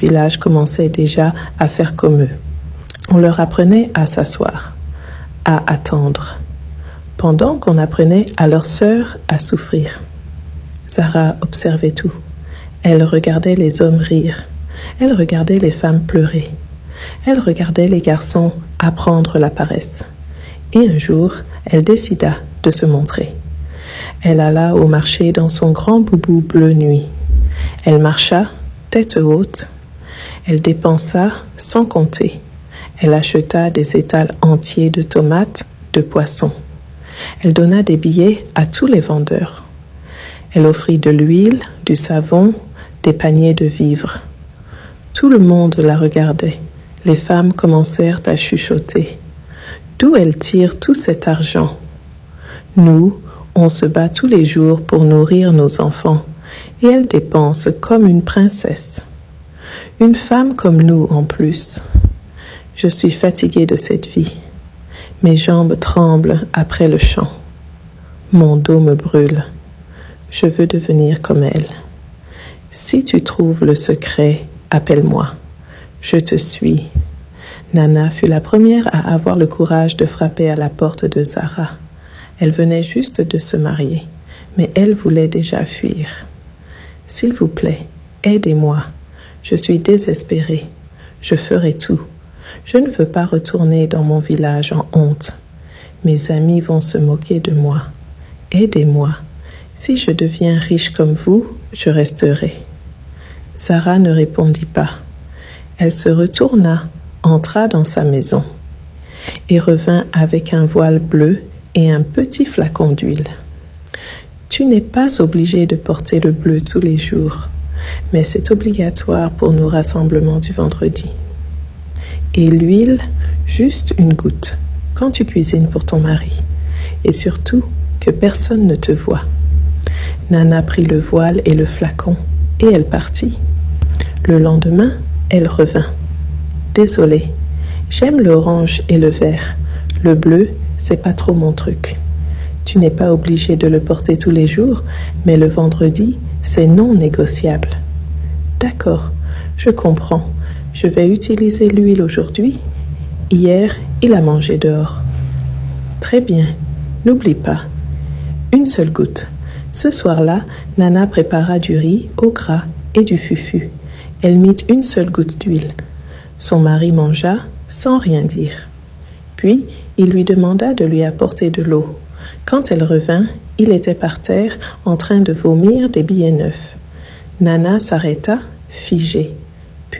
Le village commençait déjà à faire comme eux. On leur apprenait à s'asseoir, à attendre, pendant qu'on apprenait à leurs sœurs à souffrir. Zara observait tout. Elle regardait les hommes rire. Elle regardait les femmes pleurer. Elle regardait les garçons apprendre la paresse. Et un jour, elle décida de se montrer. Elle alla au marché dans son grand boubou bleu nuit. Elle marcha, tête haute. Elle dépensa sans compter. Elle acheta des étals entiers de tomates, de poissons. Elle donna des billets à tous les vendeurs. Elle offrit de l'huile, du savon, des paniers de vivres. Tout le monde la regardait. Les femmes commencèrent à chuchoter. D'où elle tire tout cet argent? Nous, on se bat tous les jours pour nourrir nos enfants, et elle dépense comme une princesse. Une femme comme nous en plus. Je suis fatiguée de cette vie. Mes jambes tremblent après le chant. Mon dos me brûle. Je veux devenir comme elle. Si tu trouves le secret, appelle-moi. Je te suis. Nana fut la première à avoir le courage de frapper à la porte de Zara. Elle venait juste de se marier, mais elle voulait déjà fuir. « S'il vous plaît, aidez-moi. Je suis désespérée. Je ferai tout. Je ne veux pas retourner dans mon village en honte. Mes amis vont se moquer de moi. Aidez-moi. Si je deviens riche comme vous, je resterai. » Zara ne répondit pas. Elle se retourna, entra dans sa maison et revint avec un voile bleu et un petit flacon d'huile. « Tu n'es pas obligé de porter le bleu tous les jours, mais c'est obligatoire pour nos rassemblements du vendredi. Et l'huile, juste une goutte, quand tu cuisines pour ton mari, et surtout que personne ne te voie. » Nana prit le voile et le flacon, et elle partit. Le lendemain, elle revint. « Désolée, j'aime l'orange et le vert. Le bleu, c'est pas trop mon truc. Tu n'es pas obligé de le porter tous les jours, mais le vendredi, c'est non négociable. » « D'accord, je comprends. Je vais utiliser l'huile aujourd'hui. Hier, il a mangé dehors. » « Très bien, n'oublie pas. Une seule goutte. » Ce soir-là, Nana prépara du riz au gras et du fufu. Elle mit une seule goutte d'huile. Son mari mangea sans rien dire. Puis, il lui demanda de lui apporter de l'eau. Quand elle revint, il était par terre en train de vomir des billets neufs. Nana s'arrêta, figée.